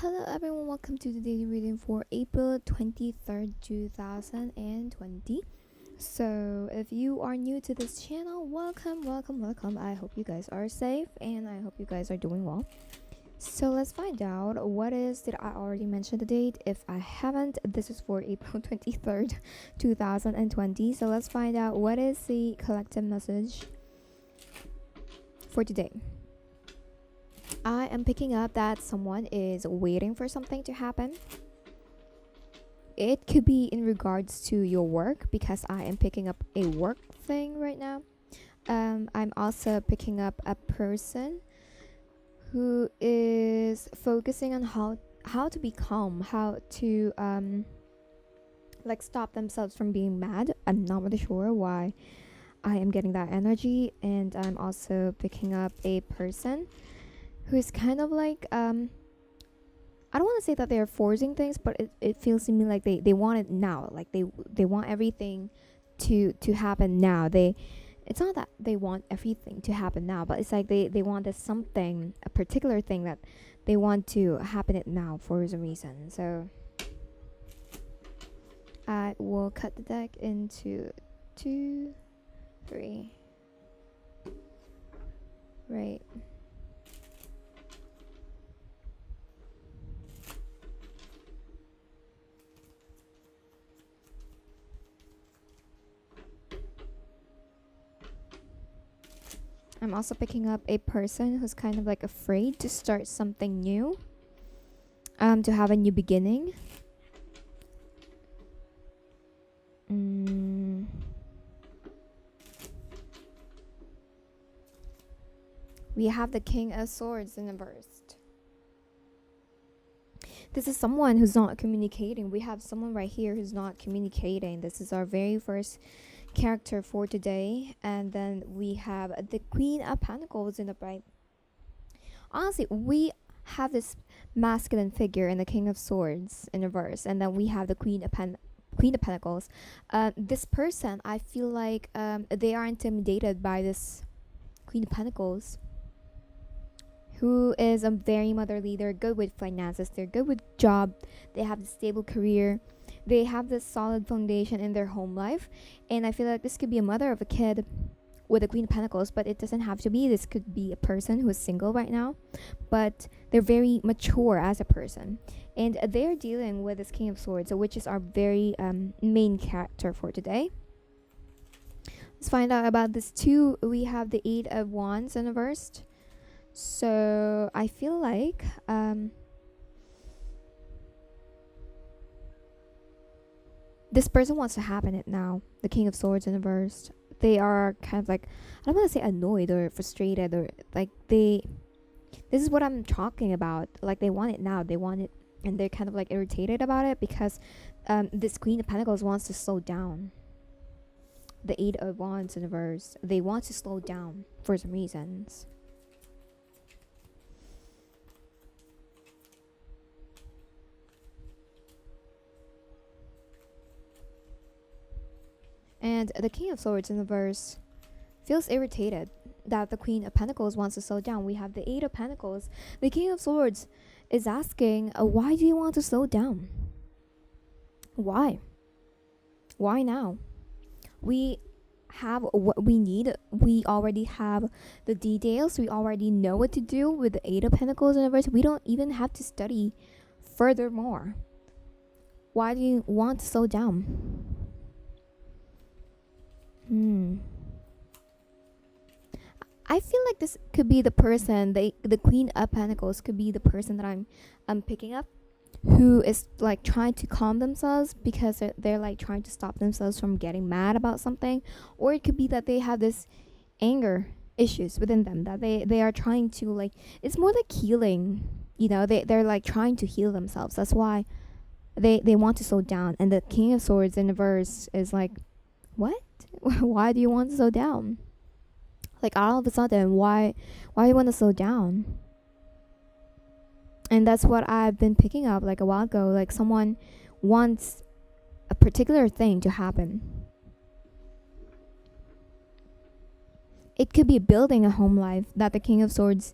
Hello everyone, welcome to the daily reading for April 23rd, 2020. So, if you are new to this channel, welcome. I hope you guys are safe and I hope you guys are doing well. So, let's find out did I already mention the date? If I haven't, this is for April 23rd, 2020. So, let's find out what is the collective message for today. I am picking up that someone is waiting for something to happen. It could be in regards to your work because I am picking up a work thing right now. I'm also picking up a person who is focusing on how to be calm, how to stop themselves from being mad. I'm not really sure why I am getting that energy, and I'm also picking up a person who's kind of like I don't want to say that they're forcing things, but it feels to me like they want it now. Like they want everything to happen now. It's not that they want everything to happen now, but it's like they want a particular thing that they want to happen it now for some reason. So I will cut the deck into 2, 3. Right. I'm also picking up a person who's kind of like afraid to start something new, to have a new beginning. We have the King of Swords in the verse. This is someone who's not communicating. We have someone right here who's not communicating. This is our very first character for today, and then we have the Queen of Pentacles in the right. Honestly, we have this masculine figure in the King of Swords in reverse, and then we have the Queen of Pentacles. This person, I feel like they are intimidated by this Queen of Pentacles, who is a very motherly. They're good with finances, they're good with job, they have a stable career, they have this solid foundation in their home life. And I feel like this could be a mother of a kid with a Queen of Pentacles, but it doesn't have to be. This could be a person who is single right now, but they're very mature as a person, and they're dealing with this King of Swords, which is our very main character for today. Let's find out about this too. We have the 8 of Wands in the verse. So I feel like this person wants to happen it now. The King of Swords in the verse. They are kind of like, I don't want to say annoyed or frustrated, or like this is what I'm talking about. Like they want it now. They want it, and they're kind of like irritated about it because this Queen of Pentacles wants to slow down. The 8 of Wands in the verse. They want to slow down for some reasons. And the King of Swords in the verse feels irritated that the Queen of Pentacles wants to slow down. We have the 8 of Pentacles. The King of Swords is asking, why do you want to slow down? Why? Why now? We have what we need. We already have the details. We already know what to do with the 8 of Pentacles in the verse. We don't even have to study furthermore. Why do you want to slow down? I feel like this could be the person, the Queen of Pentacles could be the person that I'm picking up, who is like trying to calm themselves because they're like trying to stop themselves from getting mad about something. Or it could be that they have this anger issues within them that they are trying to, like, it's more like healing, they're like trying to heal themselves. That's why they want to slow down. And the King of Swords in the verse is like, what? Why do you want to slow down? Like all of a sudden, why do you want to slow down? And that's what I've been picking up like a while ago. Like someone wants a particular thing to happen. It could be building a home life that the King of Swords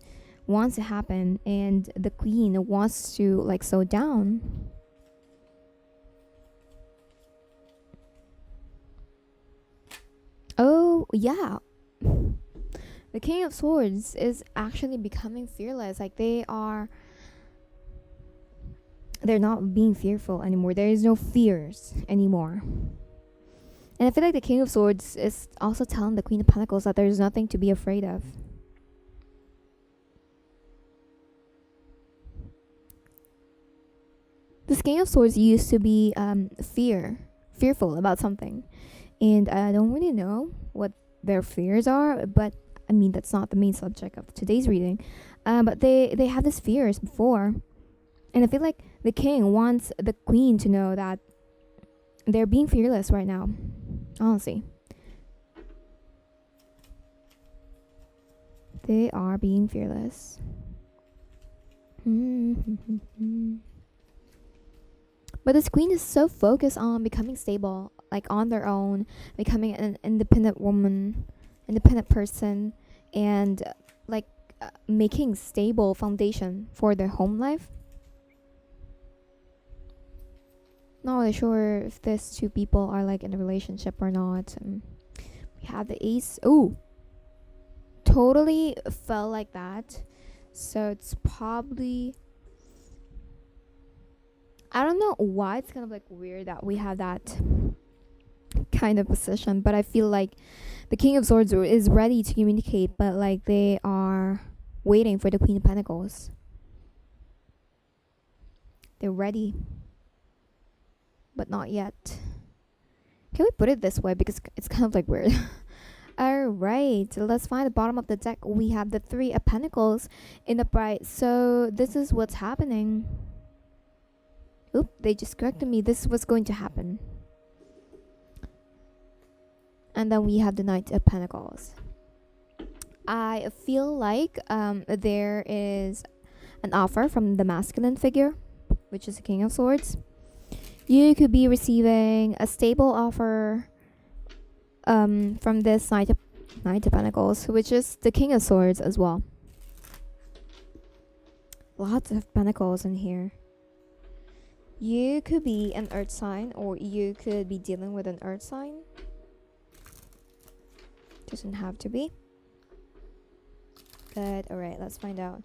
wants to happen, and the queen wants to like slow down. Oh yeah, the King of Swords is actually becoming fearless. Like they're not being fearful anymore. There is no fears anymore. And I feel like the King of Swords is also telling the Queen of Pentacles that there's nothing to be afraid of. This King of Swords used to be fearful about something. And I don't really know what their fears are, but I mean, that's not the main subject of today's reading. But they have these fears before. And I feel like the king wants the queen to know that they're being fearless right now. Honestly. They are being fearless. But this queen is so focused on becoming stable, like on their own, becoming an independent woman, independent person, and making stable foundation for their home life. Not really sure if these two people are like in a relationship or not. We have the ace. Oh, totally felt like that. So it's probably, I don't know why it's kind of like weird that we have that kind of position, but I feel like the King of Swords is ready to communicate, but like they are waiting for the Queen of Pentacles. They're ready, but not yet. Can we put it this way, because it's kind of like weird. Alright, so let's find the bottom of the deck. We have the Three of Pentacles in the bright. So this is what's happening. Oop, they just corrected me. This is what's going to happen. And then we have the Knight of Pentacles. I feel like there is an offer from the masculine figure, which is the King of Swords. You could be receiving a stable offer from this Knight of Pentacles, which is the King of Swords as well. Lots of pentacles in here. You could be an earth sign, or you could be dealing with an earth sign. Doesn't have to be. But alright, let's find out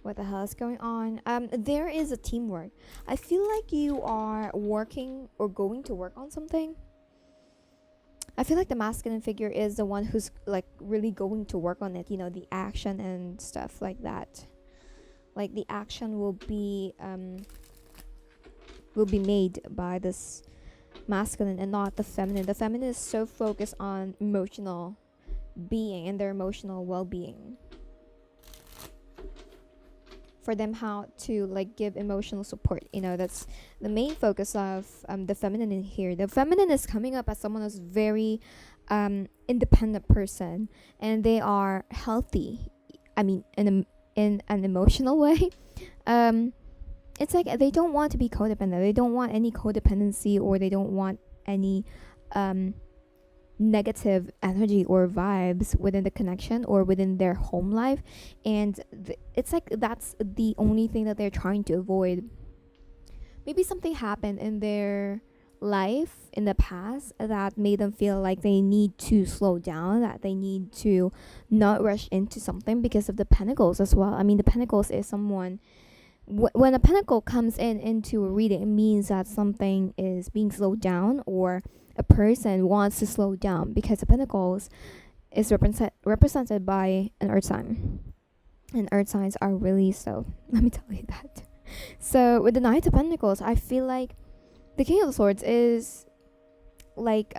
what the hell is going on. There is a teamwork. I feel like you are working or going to work on something. I feel like the masculine figure is the one who's like really going to work on it, you know, the action and stuff like that. Like the action will be made by this masculine and not the feminine. The feminine is so focused on emotional being and their emotional well-being. For them, how to like give emotional support, you know, that's the main focus of the feminine in here. The feminine is coming up as someone who's very independent person, and they are healthy. I mean, in an emotional way. It's like they don't want to be codependent. They don't want any codependency, or they don't want any negative energy or vibes within the connection or within their home life. And it's like that's the only thing that they're trying to avoid. Maybe something happened in their life in the past that made them feel like they need to slow down, that they need to not rush into something, because of the pentacles as well. I mean, the pentacles is someone, when a pentacle comes into a reading, it means that something is being slowed down, or a person wants to slow down, because the pentacles is represented by an earth sign, and earth signs are really slow. Let me tell you that. So with the Knight of Pentacles, I feel like the King of Swords is like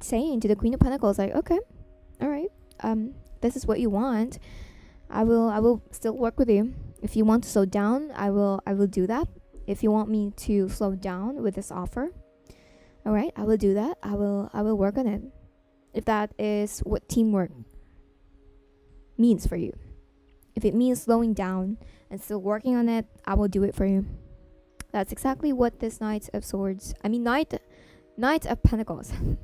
saying to the Queen of Pentacles, like, okay, all right, this is what you want. I will still work with you. If you want to slow down, I will do that. If you want me to slow down with this offer, all right, I will do that. I will work on it. If that is what teamwork means for you. If it means slowing down and still working on it, I will do it for you. That's exactly what this Knight of Pentacles. I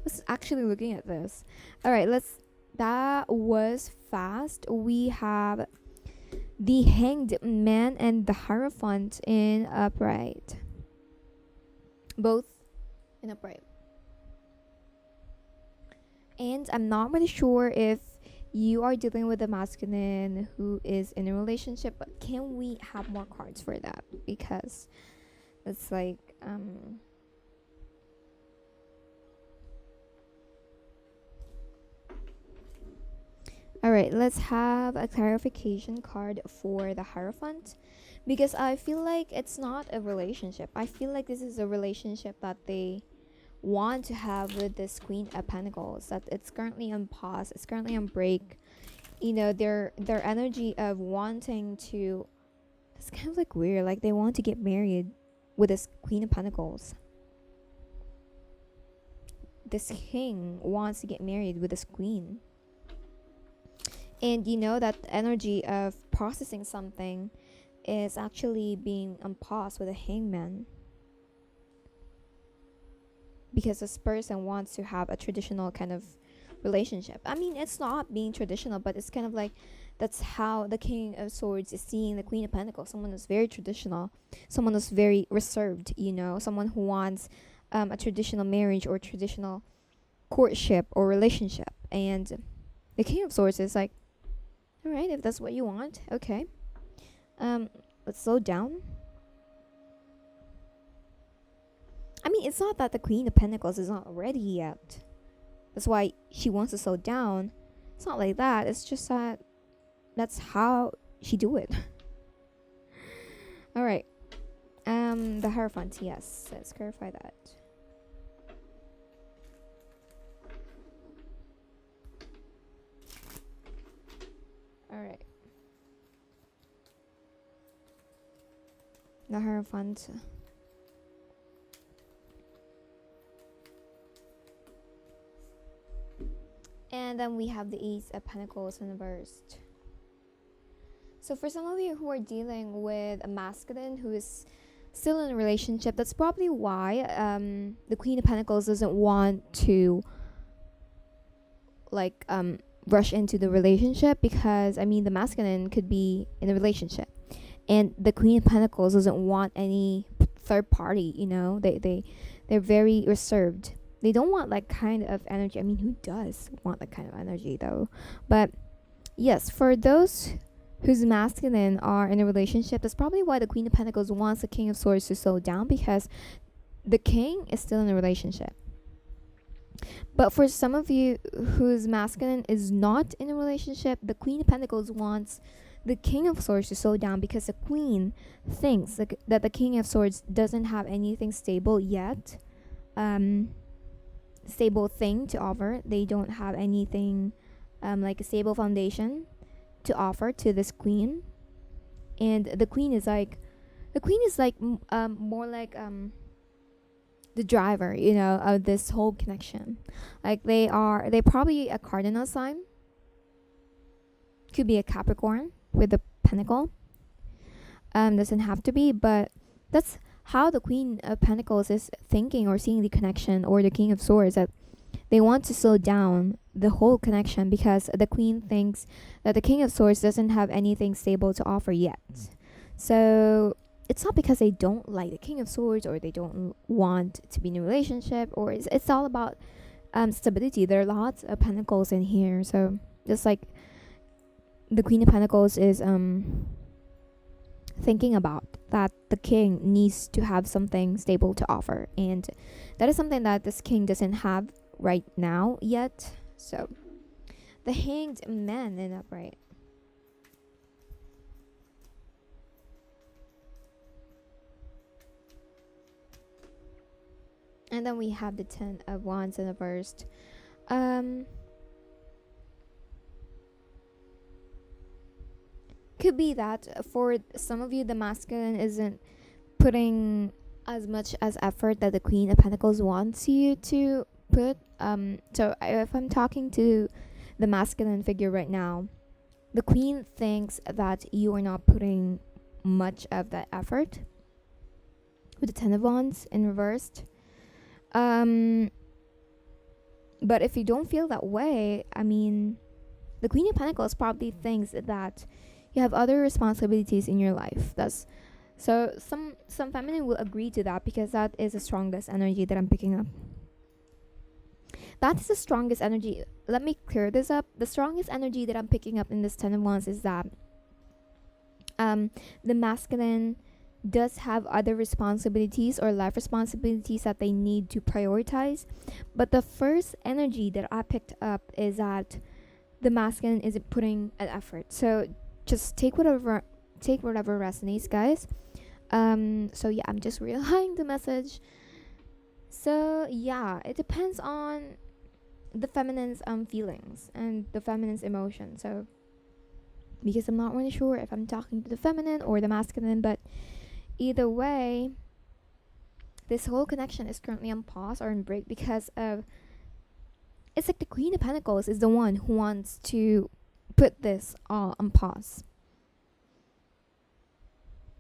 was actually looking at this. All right, that was fast. We have the Hanged Man and the Hierophant in upright. Both in upright. And I'm not really sure if you are dealing with a masculine who is in a relationship, but can we have more cards for that? Because it's like all right, let's have a clarification card for the Hierophant, because I feel like it's not a relationship. I feel like this is a relationship that they want to have with this Queen of Pentacles, that it's currently on pause, it's currently on break. You know, their energy of wanting to, it's kind of like weird, like they want to get married with this Queen of Pentacles. This king wants to get married with this queen, and you know that energy of processing something is actually being on pause with a hangman, because this person wants to have a traditional kind of relationship. I mean, it's not being traditional, but it's kind of like that's how the King of Swords is seeing the Queen of Pentacles. Someone who's very traditional, someone who's very reserved, you know, someone who wants a traditional marriage or traditional courtship or relationship. And the King of Swords is like, all right, if that's what you want, okay. Let's slow down. I mean, it's not that the Queen of Pentacles is not ready yet. That's why she wants to slow down. It's not like that. It's just that that's how she do it. All right. The Hierophant, yes. Let's clarify that. All right. The Hierophant. And then we have the Ace of Pentacles in reversed. So for some of you who are dealing with a masculine who is still in a relationship, that's probably why the Queen of Pentacles doesn't want to like rush into the relationship, because I mean the masculine could be in a relationship and the Queen of Pentacles doesn't want any third party, you know. They're very reserved. They don't want like kind of energy. I mean, who does want that kind of energy though? But yes, for those whose masculine are in a relationship, that's probably why the Queen of Pentacles wants the King of Swords to slow down, because the king is still in a relationship. But for some of you whose masculine is not in a relationship, the Queen of Pentacles wants the King of Swords to slow down, because the queen thinks that the King of Swords doesn't have anything stable yet. Stable thing to offer. They don't have anything like a stable foundation to offer to this queen. And the queen is like more like the driver, you know, of this whole connection. Like they probably a cardinal sign, could be a Capricorn with a pentacle, doesn't have to be, but that's how the Queen of Pentacles is thinking or seeing the connection, or the King of Swords, that they want to slow down the whole connection, because the Queen thinks that the King of Swords doesn't have anything stable to offer yet. So it's not because they don't like the King of Swords or they don't want to be in a relationship, or it's all about stability. There are lots of pentacles in here, so just like the Queen of Pentacles is thinking about that the king needs to have something stable to offer, and that is something that this king doesn't have right now yet. So the Hanged Man in upright. And then we have the 10 of Wands in reversed. Could be that for some of you, the masculine isn't putting as much as effort that the Queen of Pentacles wants you to put. So if I'm talking to the masculine figure right now, the Queen thinks that you are not putting much of that effort with the 10 of Wands in reversed. But if you don't feel that way, I mean, the Queen of Pentacles probably thinks that You have other responsibilities in your life. That's so some feminine will agree to that, because that is the strongest energy that I'm picking up. That is the strongest energy. Let me clear this up. The strongest energy that I'm picking up in this 10 of Wands is that the masculine does have other responsibilities or life responsibilities that they need to prioritize. But the first energy that I picked up is that the masculine isn't putting an effort. So just take whatever resonates, guys. So yeah, I'm just relaying the message. So yeah, it depends on the feminine's feelings and the feminine's emotion. So because I'm not really sure if I'm talking to the feminine or the masculine, but either way, this whole connection is currently on pause or on break because of, it's like the Queen of Pentacles is the one who wants to put this all on pause,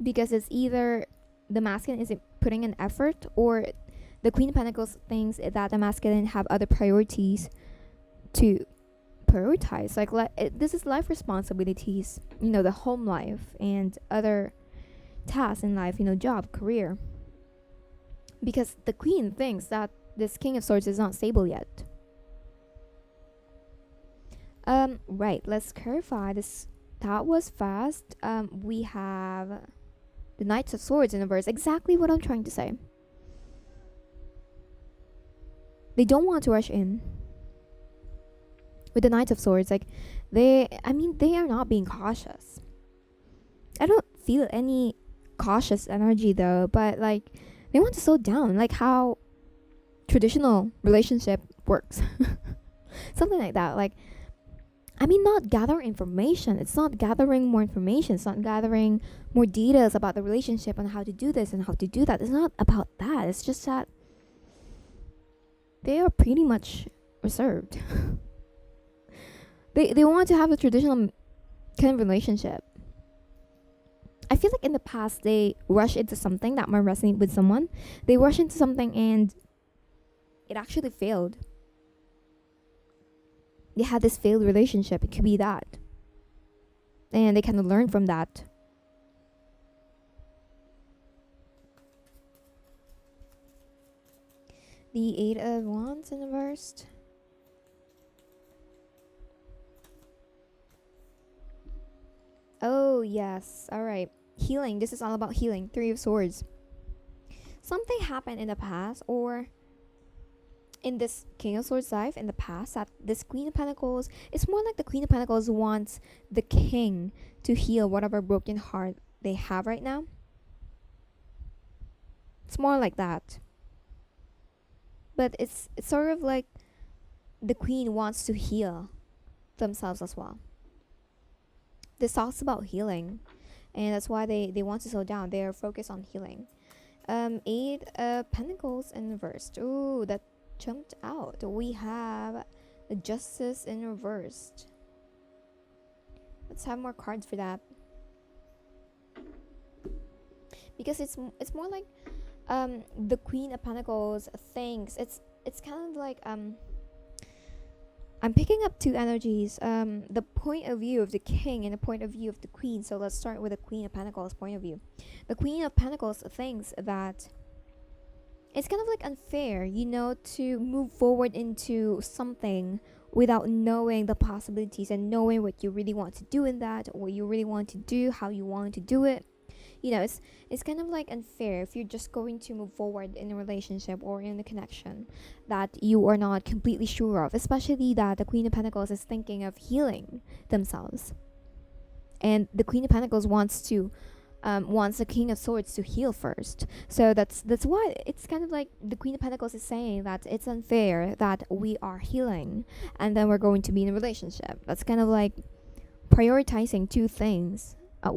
because it's either the masculine isn't putting an effort, or the Queen of Pentacles thinks that the masculine have other priorities to prioritize. Like this is life responsibilities, the home life and other tasks in life, job, career. Because the Queen thinks that this King of Swords is not stable yet. Right, let's clarify this. That was fast. We have the Knights of Swords in reverse. Exactly what I'm trying to say. They don't want to rush in with the Knights of Swords. Like they are not being cautious. I don't feel any cautious energy though, but like they want to slow down, like how traditional relationship works. Something like that. Like, not gather information. It's not gathering more information. It's not gathering more details about the relationship and how to do this and how to do that. It's not about that. It's just that they are pretty much reserved. They want to have a traditional kind of relationship. I feel like in the past they rush into something that might resonate with someone. They rush into something and it actually failed. They had this failed relationship. It could be that. And they kind of learn from that. The Eight of Wands in reverse. Oh, yes. All right. Healing. This is all about healing. Three of Swords. Something happened in the past, or in this King of Swords life in the past, that this Queen of Pentacles, it's more like the Queen of Pentacles wants the King to heal whatever broken heart they have right now. It's more like that. But it's sort of like the Queen wants to heal themselves as well. This talks about healing, and that's why they want to slow down. They are focused on healing. Eight of Pentacles in reverse. Ooh, that jumped out. We have the Justice in reversed. Let's have more cards for that, because it's more like the Queen of Pentacles thinks it's kind of like I'm picking up two energies, the point of view of the King and the point of view of the Queen. So let's start with the Queen of Pentacles point of view. The Queen of Pentacles thinks that it's kind of like unfair, to move forward into something without knowing the possibilities and knowing what you really want to do in that, what you really want to do, how you want to do it. It's kind of like unfair if you're just going to move forward in a relationship or in a connection that you are not completely sure of, especially that the Queen of Pentacles is thinking of healing themselves. And the Queen of Pentacles wants the King of Swords to heal first. So that's why it's kind of like the Queen of Pentacles is saying that it's unfair that we are healing and then we're going to be in a relationship. That's kind of like prioritizing two things all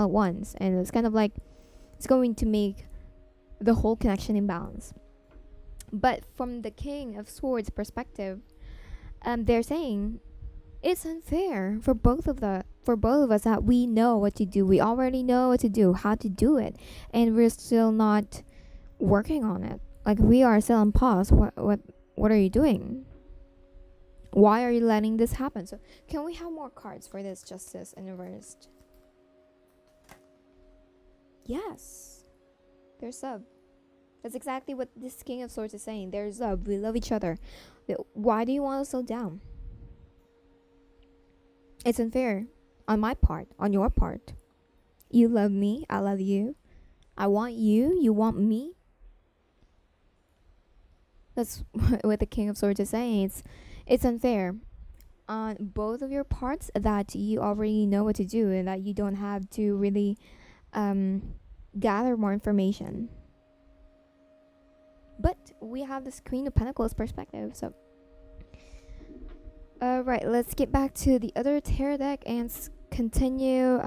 at once, and it's kind of like it's going to make the whole connection imbalance. But from the King of Swords perspective, they're saying it's unfair for both of us that we know what to do. We already know what to do, how to do it, and we're still not working on it. Like, we are still on pause. What are you doing? Why are you letting this happen? So can we have more cards for this Justice in reversed? Yes, there's love. That's exactly what this King of Swords is saying. There's love. We love each other. Why do you want to slow down? It's unfair on my part, on your part. You love me. I love you. I want you. You want me. That's what the King of Swords is saying. It's unfair on both of your parts that you already know what to do and that you don't have to really gather more information. But we have this Queen of Pentacles perspective. So, right, let's get back to the other tarot deck and continue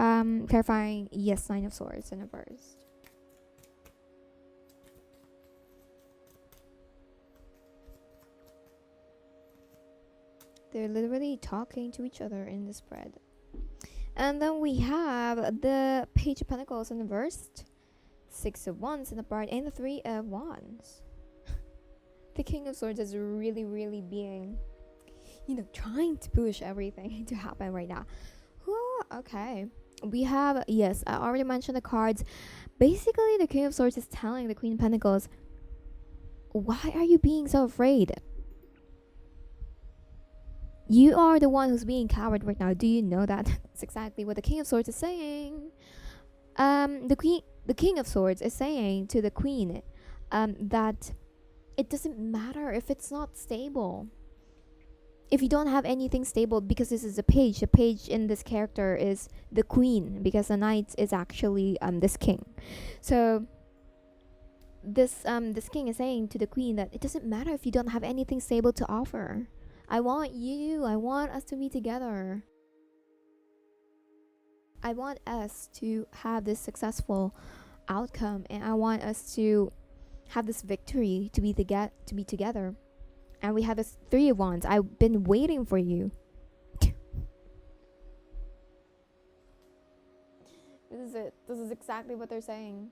clarifying. Yes, Nine of Swords in reverse. They're literally talking to each other in the spread. And then we have the Page of Pentacles in reverse, Six of Wands in the bride, and the Three of Wands. The King of Swords is really, really being, trying to push everything to happen right now. Okay. We have, yes, I already mentioned the cards. Basically, the King of Swords is telling the Queen of Pentacles, why are you being so afraid? You are the one who's being coward right now. Do you know that? That's exactly what the King of Swords is saying. The King of Swords is saying to the Queen that it doesn't matter if it's not stable. If you don't have anything stable, because this is a page. The page in this character is the Queen, because the Knight is actually this King. So this King is saying to the Queen that it doesn't matter if you don't have anything stable to offer. I want you. I want us to be together. I want us to have this successful outcome, and I want us to have this victory to be together. And we have this Three of Wands. I've been waiting for you. This is it. This is exactly what they're saying.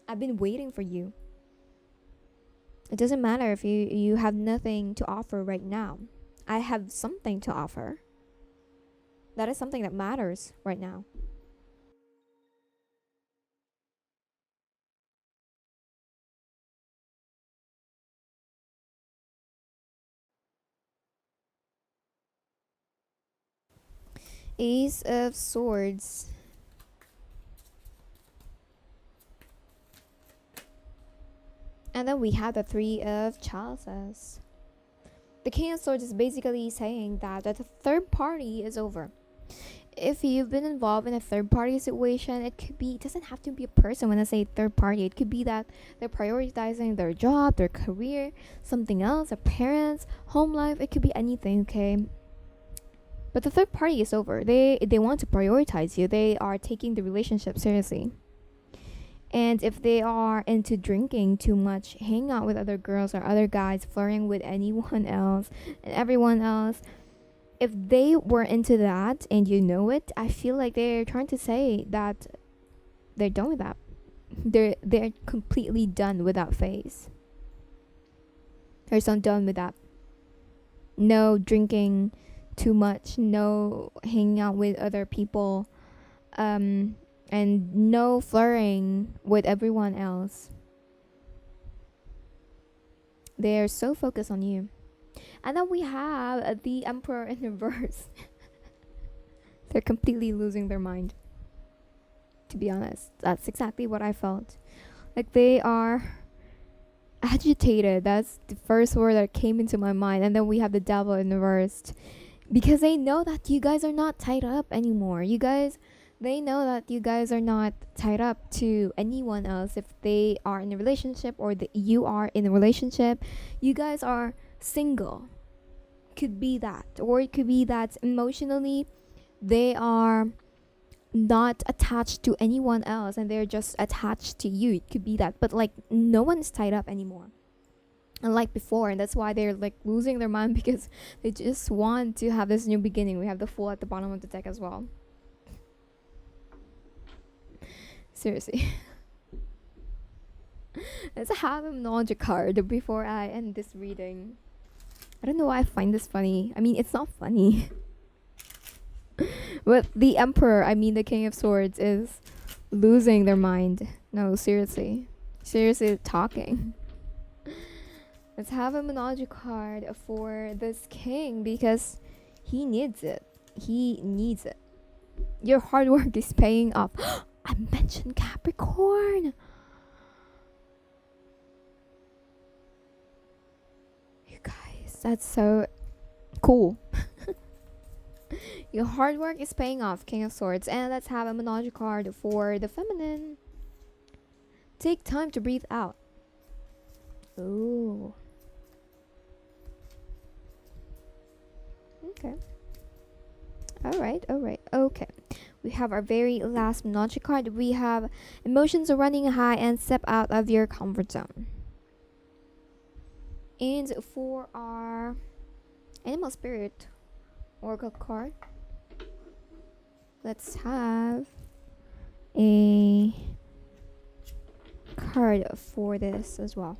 I've been waiting for you. It doesn't matter if you have nothing to offer right now. I have something to offer. That is something that matters right now. Ace of Swords. And then we have the Three of Chalices. The King of Swords is basically saying that the third party is over. If you've been involved in a third party situation, it doesn't have to be a person. When I say third party, it could be that they're prioritizing their job, their career, something else, their parents, home life. It could be anything, okay? But the third party is over. They want to prioritize you. They are taking the relationship seriously. And if they are into drinking too much, hanging out with other girls or other guys, flirting with anyone else and everyone else, if they were into that and you know it, I feel like they're trying to say that they're done with that. They're completely done with that phase. They're so done with that. No drinking too much, no hanging out with other people, and no flirting with everyone else. They're so focused on you. And then we have the Emperor in reverse. They're completely losing their mind. To be honest, that's exactly what I felt. Like they are agitated. That's the first word that came into my mind. And then we have the Devil in reverse. Because they know that you guys are not tied up anymore. They know that you guys are not tied up to anyone else. If they are in a relationship or you are in a relationship, you guys are single. Could be that. Or it could be that emotionally they are not attached to anyone else and they're just attached to you. It could be that. But like no one is tied up anymore. Unlike before, and that's why they're like losing their mind, because they just want to have this new beginning. We have the Fool at the bottom of the deck as well. Seriously. Let's have a knowledge card before I end this reading. I don't know why I find this funny. I mean, it's not funny. But the Emperor, the King of Swords, is losing their mind. No, seriously. Seriously talking. Let's have a Monology card for this king because he needs it. He needs it. Your hard work is paying off. I mentioned Capricorn. You guys, that's so cool. Your hard work is paying off, King of Swords. And let's have a Monology card for the feminine. Take time to breathe out. Ooh. Okay. Alright, okay. We have our very last Monology card. We have emotions are running high and step out of your comfort zone. And for our animal spirit oracle card, let's have a card for this as well.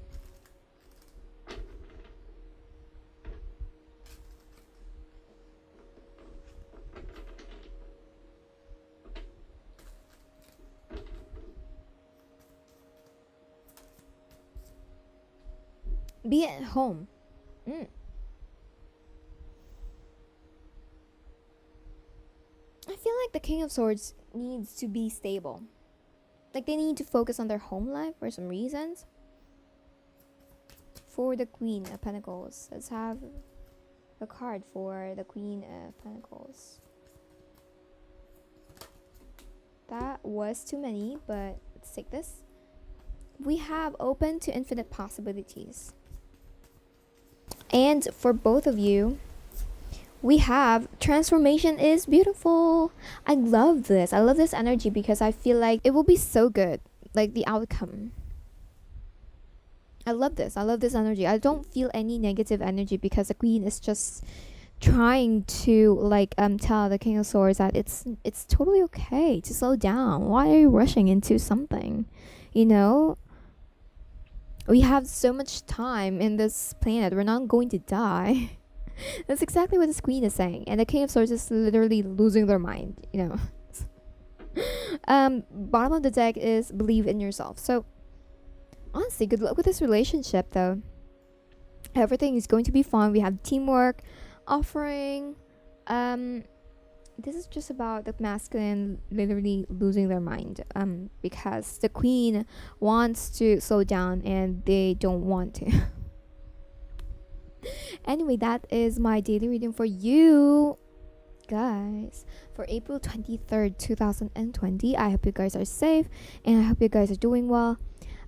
Be at home. I feel like the King of Swords needs to be stable. Like they need to focus on their home life for some reasons. For the Queen of Pentacles, let's have a card for the Queen of Pentacles. That was too many, but let's take this. We have open to infinite possibilities. And for both of you, we have transformation is beautiful. I love this. I love this energy because I feel like it will be so good. Like the outcome. I love this. I love this energy. I don't feel any negative energy because the Queen is just trying to tell the King of Swords that it's totally okay to slow down. Why are you rushing into something? You know? We have so much time in this planet. We're not going to die. That's exactly what this Queen is saying. And the King of Swords is literally losing their mind, you know. Bottom of the deck is believe in yourself. So, honestly, good luck with this relationship, though. Everything is going to be fun. We have teamwork, offering. This is just about the masculine literally losing their mind. Because the Queen wants to slow down and they don't want to. Anyway, that is my daily reading for you guys for April 23rd, 2020. I hope you guys are safe and I hope you guys are doing well.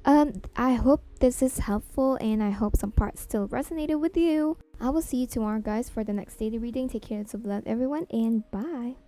I hope this is helpful and I hope some parts still resonated with you. I will see you tomorrow, guys, for the next daily reading. Take care and love everyone, and bye.